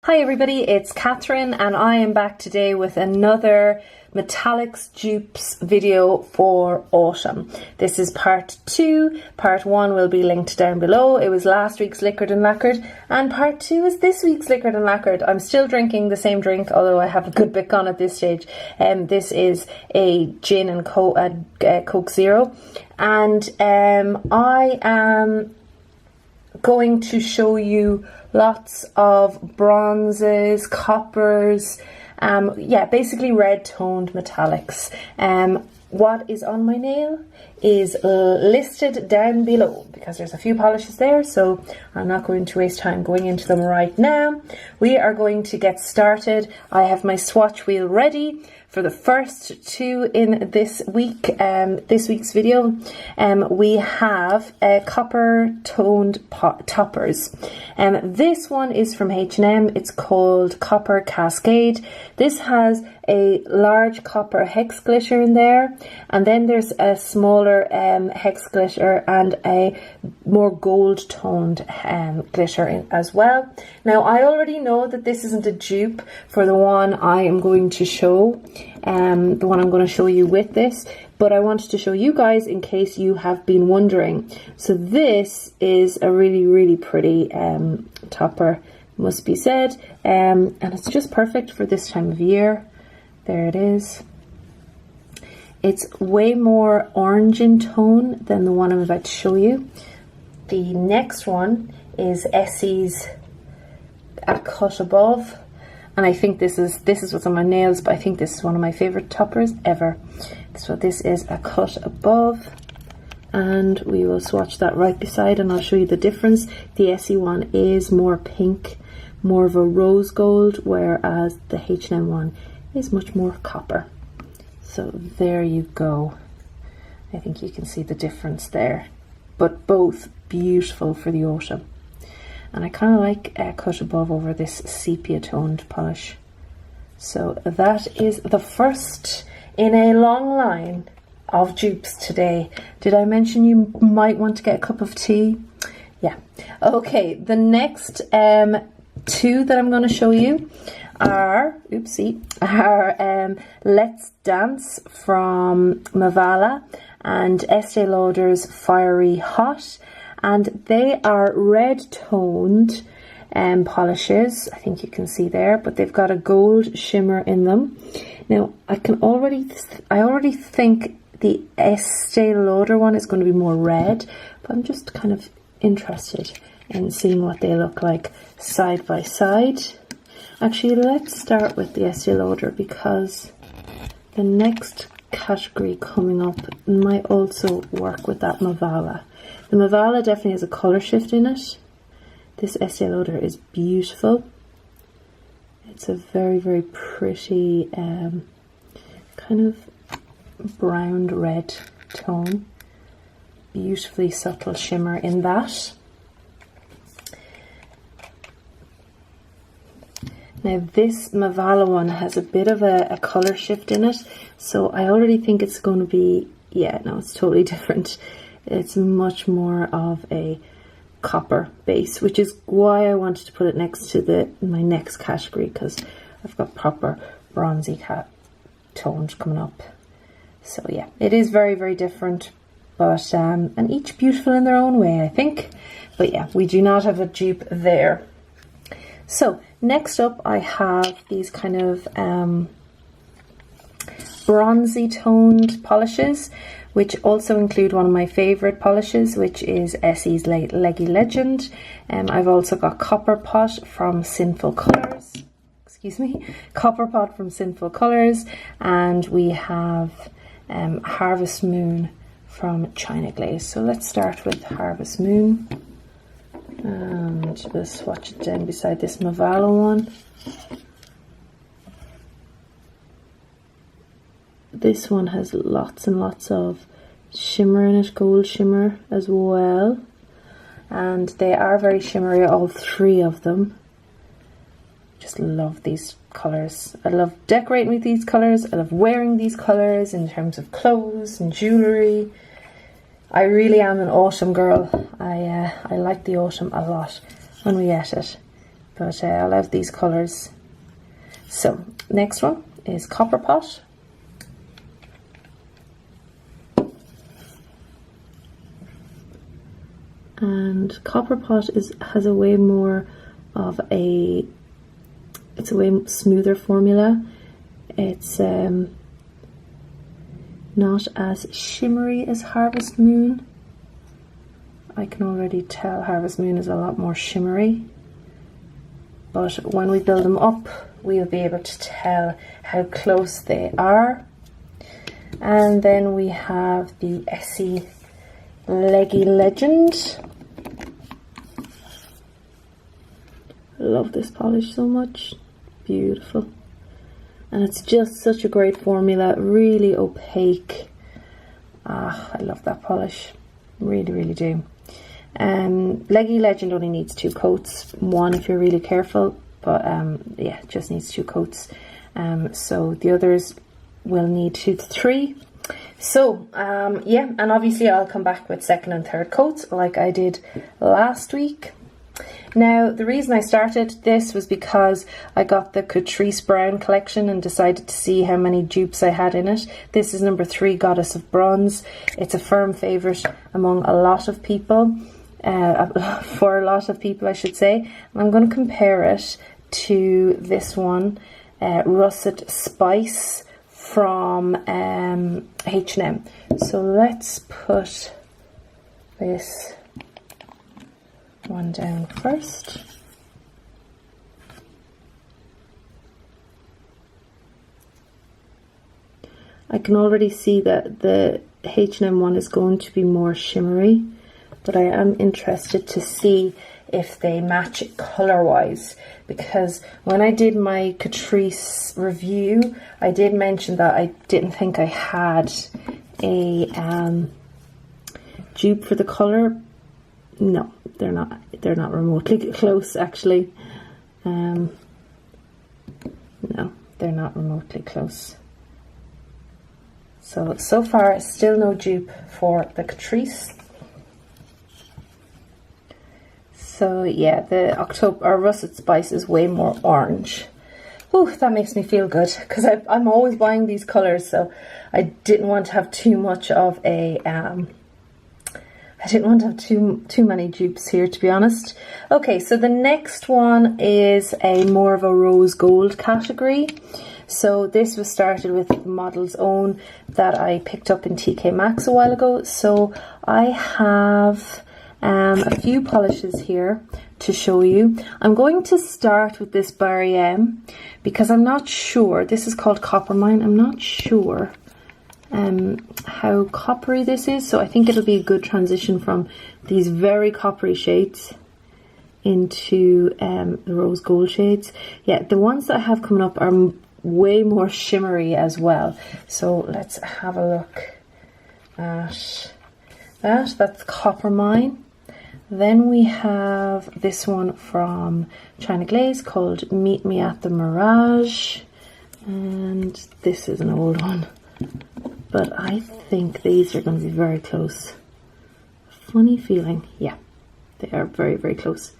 Hi everybody, it's Catherine and I am back today with another Metallics Dupes video for autumn. This is part 2. Part 1 will be linked down below. It was last week's Liquored and Lacquered, and part 2 is this week's Liquored and Lacquered. I'm still drinking the same drink, although I have a good bit gone at this stage. This is a gin and Coke Zero, and I am going to show you lots of bronzes, coppers, basically red toned metallics. What is on my nail is listed down below because there's a few polishes there, so I'm not going to waste time going into them right now. We are going to get started. I have my swatch wheel ready for the first two in this week's video. We have copper toned toppers. This one is from H&M. It's called Copper Cascade. This has a large copper hex glitter in there, and then there's a smaller hex glitter and a more gold toned glitter in as well. Now I already know that this isn't a dupe for the one I am going to show, the one I'm going to show you with this, but I wanted to show you guys in case you have been wondering. So this is a really pretty topper, must be said, and it's just perfect for this time of year. There it is. It's way more orange in tone than the one I'm about to show you. The next one is Essie's A Cut Above, and I think this is what's on my nails, but I think this is one of my favorite toppers ever. So this is A Cut Above, and we will swatch that right beside and I'll show you the difference. The Essie one is more pink, more of a rose gold, whereas the H&M one is much more copper. So there you go. I think you can see the difference there, but both beautiful for the autumn. And I kind of like Cut Above over this sepia toned polish. So that is the first in a long line of dupes today. Did I mention you might want to get a cup of tea? Yeah. Okay, the next two that I'm going to show you are Let's Dance from Mavala and Estee Lauder's Fiery Hot, and they are red toned polishes. I think you can see there, but they've got a gold shimmer in them. Now I already think the Estee Lauder one is going to be more red, but I'm just kind of interested in seeing what they look like side by side. Actually, let's start with the Estee Lauder because the next category coming up might also work with that Mavala. The Mavala definitely has a colour shift in it. This Estee Lauder is beautiful. It's a very pretty kind of brown red tone. Beautifully subtle shimmer in that. Now this Mavala one has a bit of a colour shift in it, so I already think it's going to be, yeah, no, it's totally different. It's much more of a copper base, which is why I wanted to put it next to my next category, because I've got proper bronzy tones coming up. So yeah, it is very different, but and each beautiful in their own way, I think. But yeah, we do not have a dupe there. So next up I have these kind of bronzy toned polishes, which also include one of my favourite polishes, which is Essie's Leggy Legend. I've also got Copper Pot from Sinful Colours. Copper Pot from Sinful Colours, and we have Harvest Moon from China Glaze. So let's start with Harvest Moon, and we'll swatch it down beside this Mavala one. This one has lots and lots of shimmer in it, gold shimmer as well, and they are very shimmery, all three of them. Just love these colours. I love decorating with these colours. I love wearing these colours in terms of clothes and jewellery. I really am an autumn girl. I like the autumn a lot when we get it. but I love these colours. So next one is Copper Pot. And Copper Pot has a way more of it's a way smoother formula. It's not as shimmery as Harvest Moon. I can already tell Harvest Moon is a lot more shimmery, but when we build them up we'll be able to tell how close they are. And then we have the Essie Leggy Legend. I love this polish so much, beautiful. And it's just such a great formula, really opaque. I love that polish, really, really do. Leggy Legend only needs 2 coats, 1 if you're really careful, but yeah, it just needs 2 coats. So the others will need 2 to 3. So yeah, and obviously I'll come back with 2nd and 3rd coats like I did last week. Now, the reason I started this was because I got the Catrice Brown collection and decided to see how many dupes I had in it. This is number 3, Goddess of Bronze. It's a firm favourite among a lot of people, for a lot of people I should say. And I'm going to compare it to this one, Russet Spice from H&M. So let's put this one down first. I can already see that the H&M one is going to be more shimmery, but I am interested to see if they match it color wise, because when I did my Catrice review I did mention that I didn't think I had a dupe for the color. No, they're not remotely close actually. No, they're not remotely close. So far still no dupe for the Catrice. So yeah, the Russet Spice is way more orange. Ooh, that makes me feel good, because I'm always buying these colours, so I didn't want to have too much of a I didn't want to have too many dupes here, to be honest. Okay, so the next one is a more of a rose gold category. So this was started with Model's Own that I picked up in TK Maxx a while ago. So I have a few polishes here to show you. I'm going to start with this Barry M because I'm not sure. This is called Copper Mine. I'm not sure how coppery this is, so I think it'll be a good transition from these very coppery shades into the rose gold shades. Yeah, the ones that I have coming up are way more shimmery as well. So let's have a look at that. That's Copper Mine. Then we have this one from China Glaze called Meet Me at the Mirage, and this is an old one, but I think these are going to be very close. Funny feeling. Yeah, they are very, very close.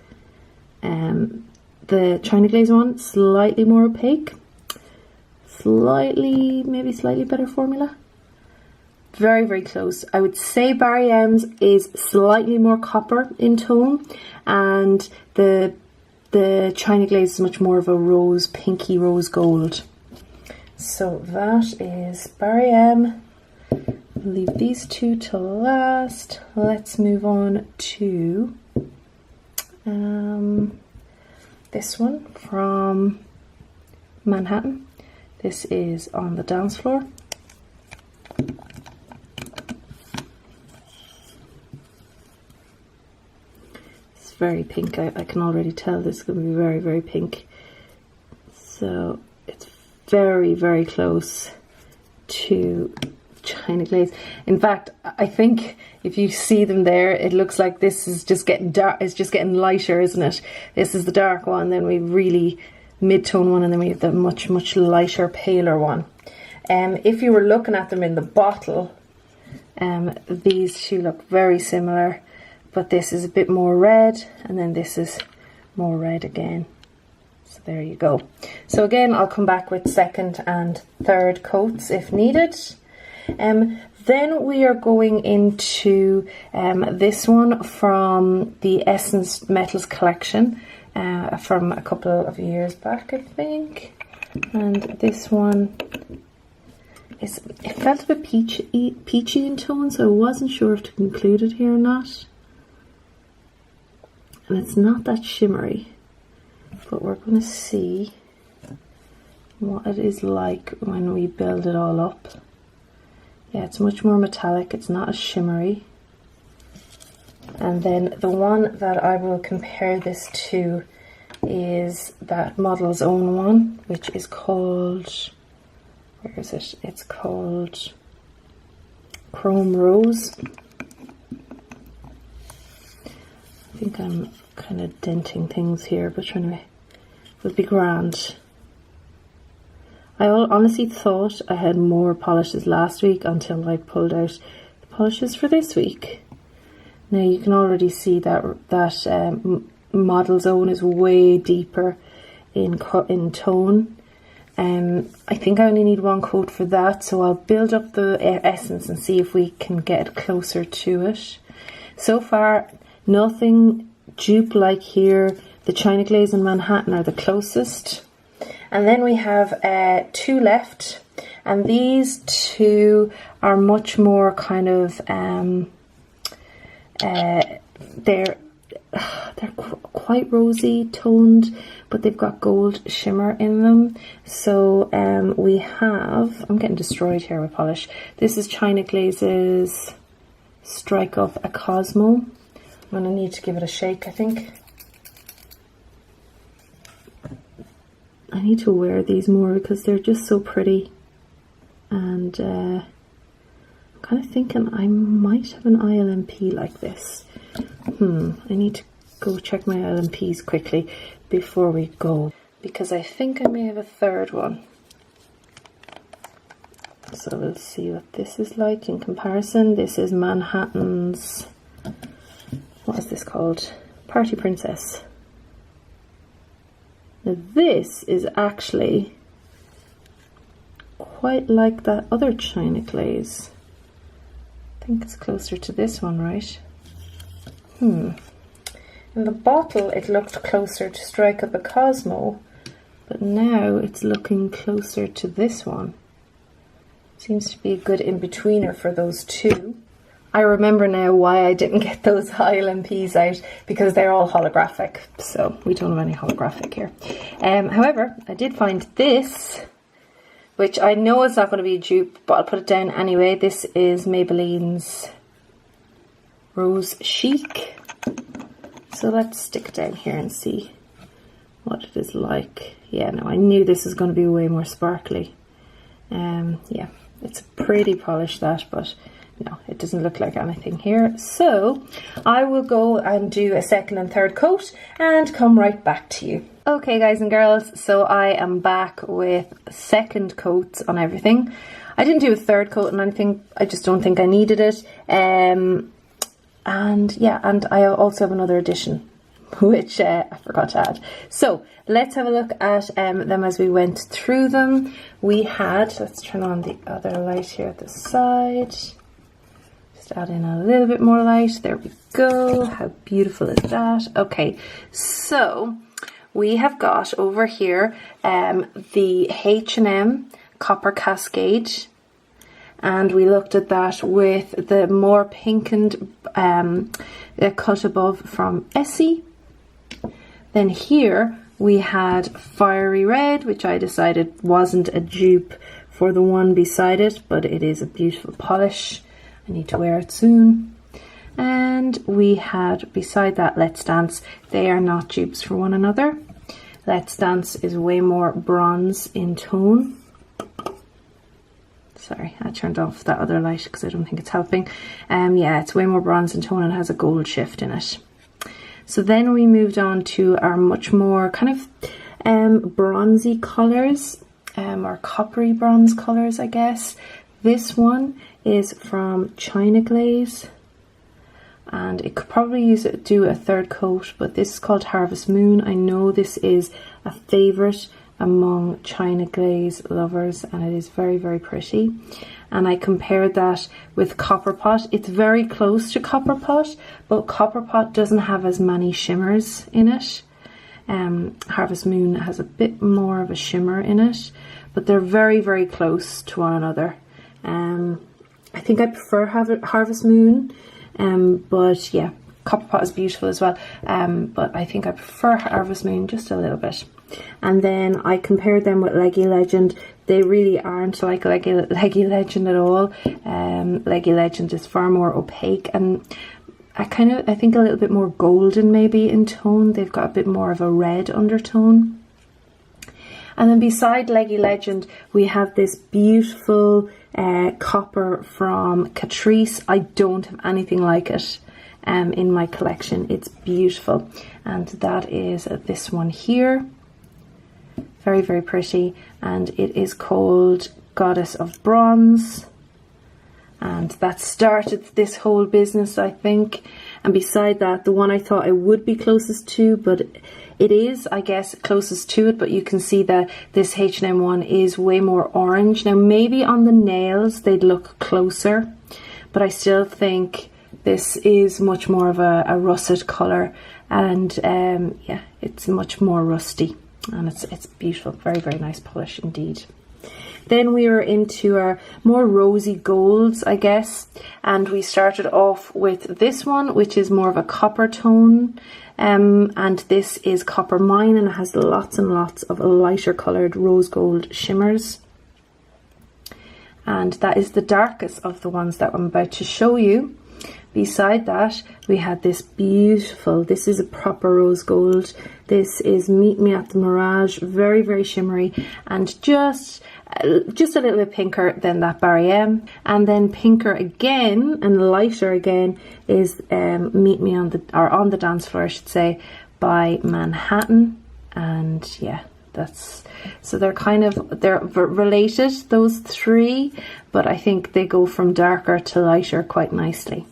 The China Glaze one, slightly more opaque, maybe slightly better formula. Very, very close. I would say Barry M's is slightly more copper in tone, and the China Glaze is much more of a rose, pinky rose gold. So that is Barry M. Leave these two to last. Let's move on to this one from Manhattan. This is On the Dance Floor. It's very pink. I can already tell this is going to be very, very pink. So it's very, very close to China Glaze. In fact, I think if you see them there, it looks like this is just getting dark. It's just getting lighter, isn't it? This is the dark one, then we really mid-tone one, and then we have the much, much lighter, paler one. If you were looking at them in the bottle, these two look very similar, but this is a bit more red, and then this is more red again. So there you go. So again, I'll come back with second and third coats if needed. Then we are going into this one from the Essence Metals collection from a couple of years back, I think. And this one is, it felt a bit peachy in tone, so I wasn't sure if to include it here or not. And it's not that shimmery, but we're going to see what it is like when we build it all up. Yeah, it's much more metallic, it's not as shimmery. And then the one that I will compare this to is that Model's Own one, which is called, where is it? It's called Chrome Rose. I think I'm kind of denting things here, but anyway, it would be grand. I honestly thought I had more polishes last week until I pulled out the polishes for this week. Now you can already see that Model's Own is way deeper in tone. I think I only need one coat for that, so I'll build up the essence and see if we can get closer to it. So far, nothing dupe like here. The China Glaze and Manhattan are the closest. And then we have 2 left, and these 2 are much more kind of they're quite rosy toned, but they've got gold shimmer in them. So we have, I'm getting destroyed here with polish. This is China Glaze's Strike Up a Cosmo. I'm gonna need to give it a shake, I think. I need to wear these more because they're just so pretty, and I'm kind of thinking I might have an ILMP like this. I need to go check my ILMPs quickly before we go, because I think I may have a third one. So we'll see what this is like in comparison. This is Manhattan's, what is this called? Party Princess. Now this is actually quite like that other China Glaze. I think it's closer to this one, right? In the bottle it looked closer to Strike Up a Cosmo, but now it's looking closer to this one. Seems to be a good in-betweener for those 2. I remember now why I didn't get those ILMPs out, because they're all holographic, so we don't have any holographic here. However, I did find this, which I know is not going to be a dupe, but I'll put it down anyway. This is Maybelline's Rose Chic. So let's stick it down here and see what it is like. Yeah, no, I knew this was going to be way more sparkly. Yeah, it's a pretty polish, that, but no, it doesn't look like anything here. So I will go and do a second and third coat and come right back to you. Okay guys and girls, so I am back with second coats on everything. I didn't do a third coat and anything, I just don't think I needed it. And yeah, and I also have another addition, which I forgot to add. So let's have a look at them as we went through them. We had, let's turn on the other light here at the side. Just add in a little bit more light. There we go. How beautiful is that? Okay, so we have got over here the H&M Copper Cascade. And we looked at that with the more pinkened cut above from Essie. Then here we had Fiery Red, which I decided wasn't a dupe for the one beside it, but it is a beautiful polish. I need to wear it soon. And we had beside that Let's Dance. They are not dupes for one another. Let's Dance is way more bronze in tone. Sorry, I turned off that other light because I don't think it's helping. Yeah, it's way more bronze in tone and has a gold shift in it. So then we moved on to our much more kind of bronzy colours, or coppery bronze colours, I guess. This one is from China Glaze. and it could probably do a third coat, but this is called Harvest Moon. I know this is a favourite among China glaze lovers, and it is very, very pretty. And I compared that with Copper Pot. It's very close to Copper Pot, but Copper Pot doesn't have as many shimmers in it. Harvest Moon has a bit more of a shimmer in it, but they're very, very close to one another. I think I prefer Harvest Moon, but yeah, Copper Pot is beautiful as well, but I think I prefer Harvest Moon just a little bit. And then I compared them with Leggy Legend. They really aren't like Leggy Legend at all. Leggy Legend is far more opaque, and I think a little bit more golden maybe in tone. They've got a bit more of a red undertone. And then beside Leggy Legend, we have this beautiful copper from Catrice. I don't have anything like it in my collection. It's beautiful, and that is this one here. Very, very pretty, and it is called Goddess of Bronze, and that started this whole business, I think. And beside that, the one I thought I would be closest to, but it is, I guess, closest to it, but you can see that this H&M one is way more orange. Now maybe on the nails they'd look closer, but I still think this is much more of a russet colour, and yeah, it's much more rusty. And it's beautiful, very, very nice polish indeed. Then we were into our more rosy golds, I guess, and we started off with this one, which is more of a copper tone, and this is Copper Mine, and it has lots and lots of lighter coloured rose gold shimmers. And that is the darkest of the ones that I'm about to show you. Beside that, we had this beautiful, this is a proper rose gold. This is Meet Me at the Mirage, very, very shimmery, and just a little bit pinker than that Barry M. And then pinker again and lighter again is Meet Me on the Dance Floor, I should say, by Manhattan. And yeah, so they're related, those three, but I think they go from darker to lighter quite nicely.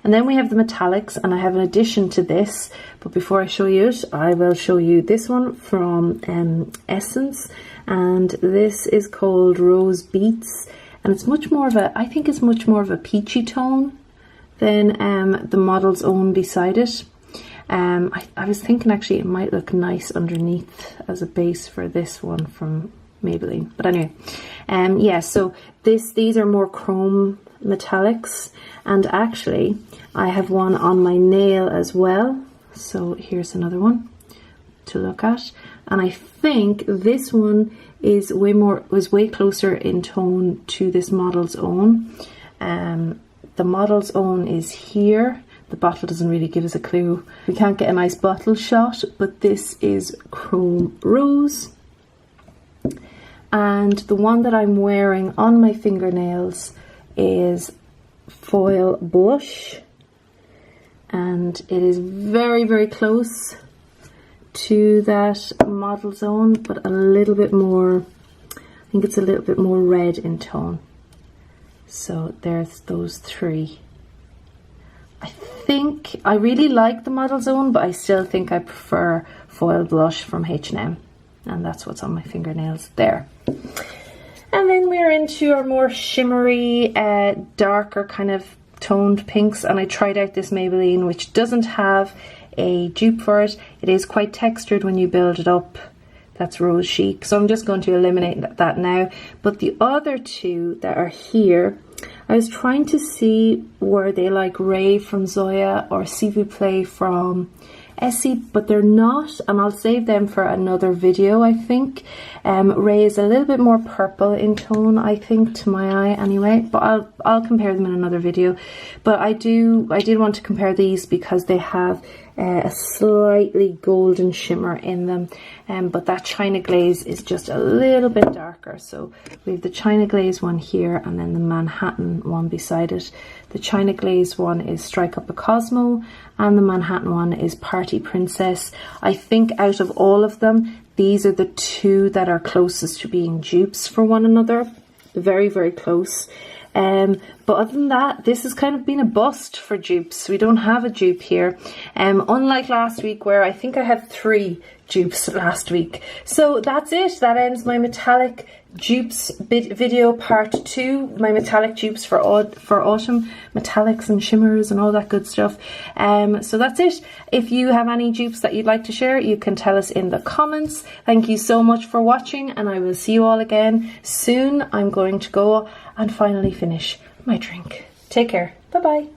And then we have the metallics, and I have an addition to this, but before I show you it, I will show you this one from Essence, and this is called Rose Beets, and it's much more of I think it's much more of a peachy tone than the Model's Own beside it. I was thinking actually it might look nice underneath as a base for this one from Maybelline, but anyway, yeah, so these are more chrome metallics, and actually I have one on my nail as well, so here's another one to look at, and I think this one was way closer in tone to this Model's Own. The Model's Own is here. The bottle doesn't really give us a clue. We can't get a nice bottle shot, but this is Chrome Rose. And the one that I'm wearing on my fingernails is Foil Blush, and it is very, very close to that Model's Own, but a little bit more, I think it's a little bit more red in tone. So there's those three. I think I really like the Model's Own, but I still think I prefer Foil Blush from H&M, and that's what's on my fingernails there. And then we're into our more shimmery, darker kind of toned pinks, and I tried out this Maybelline, which doesn't have a dupe for it. It is quite textured when you build it up. That's Rose Chic, so I'm just going to eliminate that now. But the other two that are here, I was trying to see were they like Ray from Zoya or S'il vous plaît from Essie, but they're not, and I'll save them for another video, I think. Ray is a little bit more purple in tone, I think, to my eye anyway, but I'll compare them in another video. But I did want to compare these because they have a slightly golden shimmer in them, but that China Glaze is just a little bit darker. So we have the China Glaze one here, and then the Manhattan one beside it. The China Glaze one is Strike Up a Cosmo, and the Manhattan one is Party Princess. I think out of all of them, these are the two that are closest to being dupes for one another. Very, very close. But other than that, this has kind of been a bust for dupes. We don't have a dupe here, unlike last week where I think I had 3 dupes last week. So that's it. That ends my metallic dupes video part 2, my metallic dupes for autumn, metallics and shimmers and all that good stuff. So that's it. If you have any dupes that you'd like to share, you can tell us in the comments. Thank you so much for watching, and I will see you all again soon. I'm going to go and finally finish my drink. Take care. Bye bye.